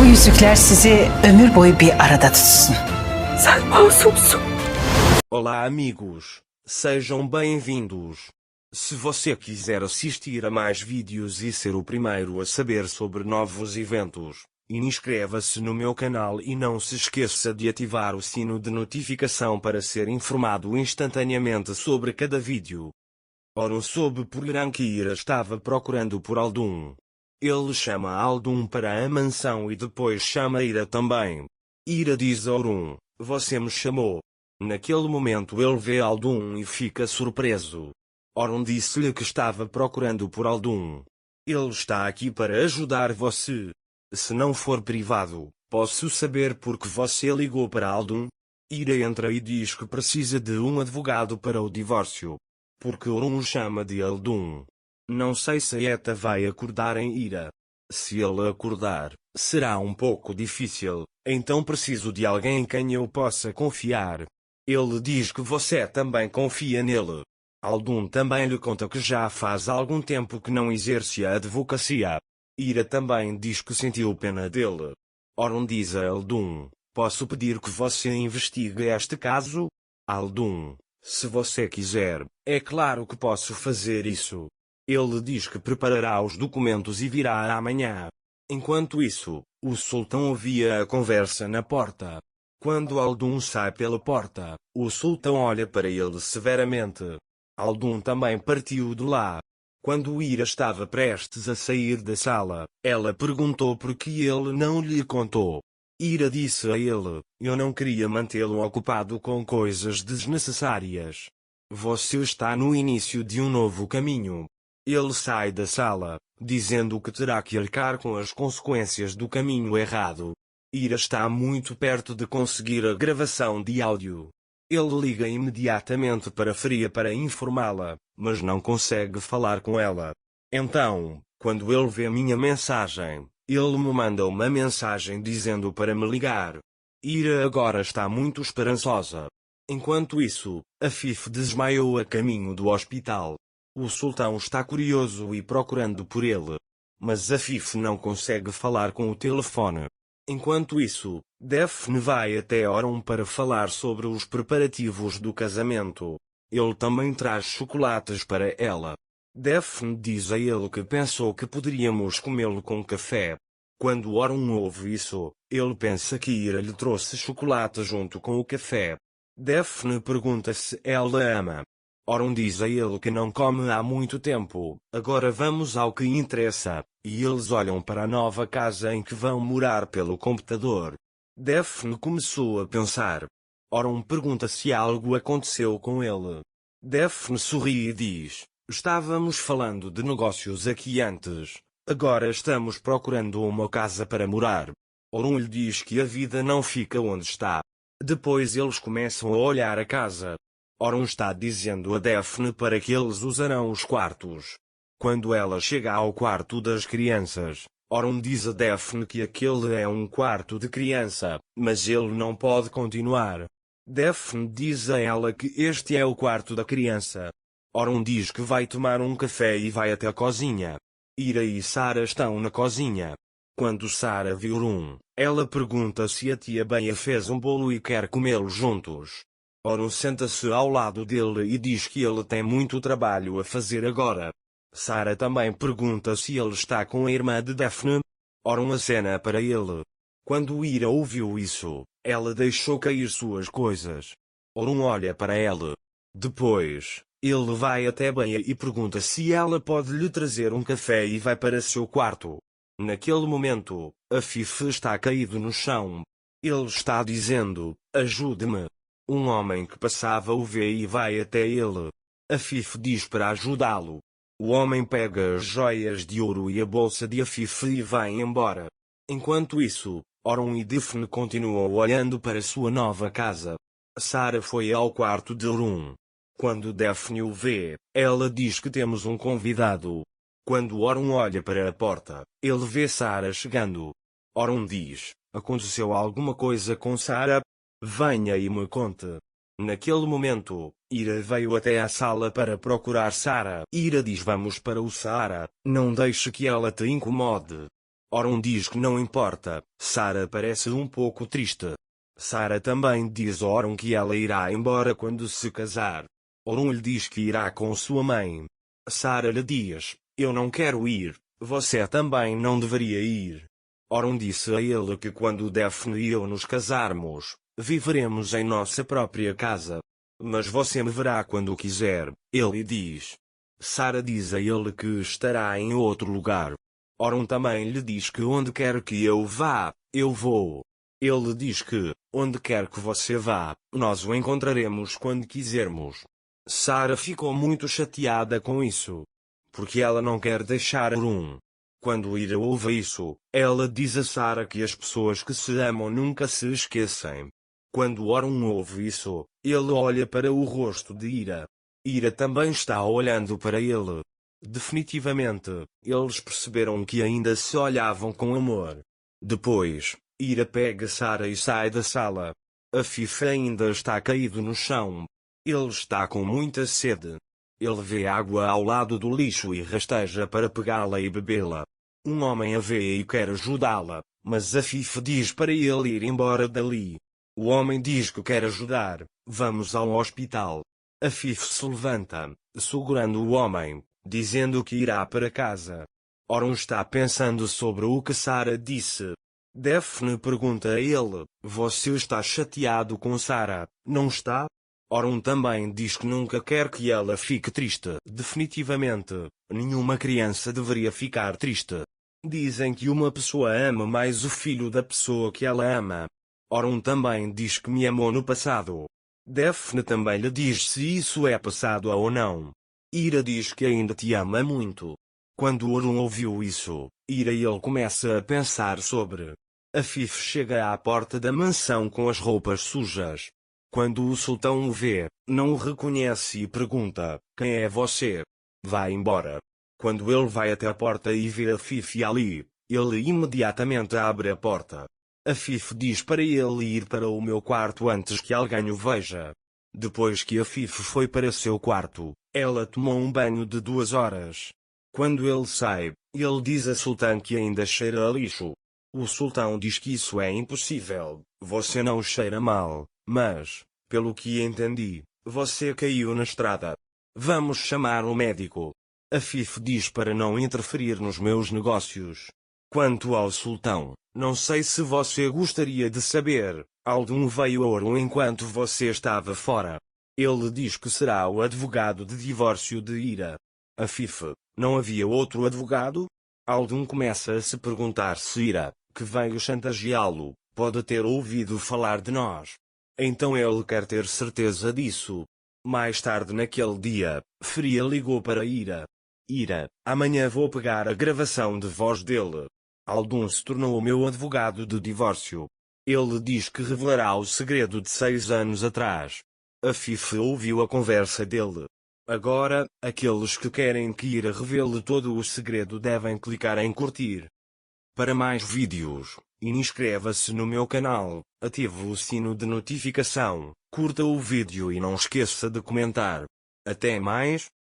Bu yüzükler sizi ömür boyu bir arada tutsun. Sen masumsun. Olá amigos, sejam bem-vindos. Se você quiser assistir a mais vídeos e ser o primeiro a saber sobre novos eventos, inscreva-se no meu canal e não se esqueça de ativar o sino de notificação para ser informado instantaneamente sobre cada vídeo. Ora, soube por Irã que Ira estava procurando por Aldun. Ele chama Aldun para a mansão e depois chama Ira também. Ira diz a Orun: "Você me chamou." Naquele momento ele vê Aldun e fica surpreso. Orun disse-lhe que estava procurando por Aldun. Ele está aqui para ajudar você. Se não for privado, posso saber por que você ligou para Aldun? Ira entra e diz que precisa de um advogado para o divórcio. Porque Orun o chama de Aldun. Não sei se Eta vai acordar em Ira. Se ele acordar, será um pouco difícil, então preciso de alguém em quem eu possa confiar. Ele diz que você também confia nele. Aldun também lhe conta que já faz algum tempo que não exerce a advocacia. Ira também diz que sentiu pena dele. Orun diz a Aldun: "Posso pedir que você investigue este caso?" Aldun: "Se você quiser, é claro que posso fazer isso." Ele diz que preparará os documentos e virá amanhã. Enquanto isso, o sultão ouvia a conversa na porta. Quando Aldun sai pela porta, o sultão olha para ele severamente. Aldun também partiu de lá. Quando Ira estava prestes a sair da sala, ela perguntou por que ele não lhe contou. Ira disse a ele: "Eu não queria mantê-lo ocupado com coisas desnecessárias. Você está no início de um novo caminho." Ele sai da sala, dizendo que terá que arcar com as consequências do caminho errado. Ira está muito perto de conseguir a gravação de áudio. Ele liga imediatamente para Fria para informá-la, mas não consegue falar com ela. Então, quando ele vê minha mensagem, ele me manda uma mensagem dizendo para me ligar. Ira agora está muito esperançosa. Enquanto isso, Afif desmaiou a caminho do hospital. O sultão está curioso e procurando por ele. Mas Afif não consegue falar com o telefone. Enquanto isso, Daphne vai até Orun para falar sobre os preparativos do casamento. Ele também traz chocolates para ela. Daphne diz a ele que pensou que poderíamos comê-lo com café. Quando Orun ouve isso, ele pensa que Ira lhe trouxe chocolate junto com o café. Daphne pergunta se ela ama. Orun diz a ele que não come há muito tempo. Agora vamos ao que interessa. E eles olham para a nova casa em que vão morar pelo computador. Daphne começou a pensar. Orun pergunta se algo aconteceu com ele. Daphne sorri e diz: "Estávamos falando de negócios aqui antes. Agora estamos procurando uma casa para morar." Orun lhe diz que a vida não fica onde está. Depois eles começam a olhar a casa. Orun está dizendo a Daphne para que eles usarão os quartos. Quando ela chega ao quarto das crianças, Orun diz a Daphne que aquele é um quarto de criança, mas ele não pode continuar. Daphne diz a ela que este é o quarto da criança. Orun diz que vai tomar um café e vai até a cozinha. Ira e Sara estão na cozinha. Quando Sara vê Orun, ela pergunta se a tia Beia fez um bolo e quer comê-lo juntos. Orun senta-se ao lado dele e diz que ele tem muito trabalho a fazer agora. Sara também pergunta se ele está com a irmã de Daphne. Orun acena para ele. Quando Ira ouviu isso, ela deixou cair suas coisas. Orun olha para ela. Depois, ele vai até Beia e pergunta se ela pode lhe trazer um café e vai para seu quarto. Naquele momento, Afif está caído no chão. Ele está dizendo: "Ajude-me." Um homem que passava o vê e vai até ele. Afif diz para ajudá-lo. O homem pega as joias de ouro e a bolsa de Afif e vai embora. Enquanto isso, Orun e Daphne continuam olhando para sua nova casa. Sara foi ao quarto de Orun. Quando Daphne o vê, ela diz que temos um convidado. Quando Orun olha para a porta, ele vê Sara chegando. Orun diz: "Aconteceu alguma coisa com Sara? Venha e me conte." Naquele momento, Ira veio até à sala para procurar Sara. Ira diz: "Vamos para o Sara, não deixe que ela te incomode." Orum diz que não importa. Sara parece um pouco triste. Sara também diz a Orum que ela irá embora quando se casar. Orum lhe diz que irá com sua mãe. Sara lhe diz: eu não quero ir, você também não deveria ir. Orum disse a ele que quando Daphne e eu nos casarmos, viveremos em nossa própria casa. Mas você me verá quando quiser, ele diz. Sara diz a ele que estará em outro lugar. Orum também lhe diz que onde quer que eu vá, eu vou. Ele diz que, onde quer que você vá, nós o encontraremos quando quisermos. Sara ficou muito chateada com isso, porque ela não quer deixar Orum. Quando Ira ouve isso, ela diz a Sara que as pessoas que se amam nunca se esquecem. Quando Orum ouve isso, ele olha para o rosto de Ira. Ira também está olhando para ele. Definitivamente, eles perceberam que ainda se olhavam com amor. Depois, Ira pega Sara e sai da sala. Afif ainda está caído no chão. Ele está com muita sede. Ele vê água ao lado do lixo e rasteja para pegá-la e bebê-la. Um homem a vê e quer ajudá-la, mas Afif diz para ele ir embora dali. O homem diz que quer ajudar. Vamos ao hospital. Afif se levanta, segurando o homem, dizendo que irá para casa. Orum está pensando sobre o que Sara disse. Daphne pergunta a ele: você está chateado com Sara, não está? Orum também diz que nunca quer que ela fique triste. Definitivamente, nenhuma criança deveria ficar triste. Dizem que uma pessoa ama mais o filho da pessoa que ela ama. Orum também diz que me amou no passado. Daphne também lhe diz se isso é passado ou não. Ira diz que ainda te ama muito. Quando Orum ouviu isso, Ira e ele começa a pensar sobre. Afif chega à porta da mansão com as roupas sujas. Quando o sultão o vê, não o reconhece e pergunta: quem é você? Vai embora. Quando ele vai até a porta e vê Afif ali, ele imediatamente abre a porta. Afif diz para ele ir para o meu quarto antes que alguém o veja. Depois que Afif foi para seu quarto, ela tomou um banho de 2 horas. Quando ele sai, ele diz a sultã que ainda cheira a lixo. O sultão diz que isso é impossível, você não cheira mal, mas, pelo que entendi, você caiu na estrada. Vamos chamar o médico. Afif diz para não interferir nos meus negócios. Quanto ao sultão, não sei se você gostaria de saber, algum veio a Orum enquanto você estava fora. Ele diz que será o advogado de divórcio de Ira. Afif: não havia outro advogado? Algum começa a se perguntar se Ira, que veio chantageá-lo, pode ter ouvido falar de nós. Então ele quer ter certeza disso. Mais tarde naquele dia, Fria ligou para Ira. Ira, amanhã vou pegar a gravação de voz dele. Aldun se tornou o meu advogado de divórcio. Ele diz que revelará o segredo de 6 anos atrás. Afif ouviu a conversa dele. Agora, aqueles que querem que Ira revele todo o segredo devem clicar em curtir. Para mais vídeos, inscreva-se no meu canal, ative o sino de notificação, curta o vídeo e não esqueça de comentar. Até mais.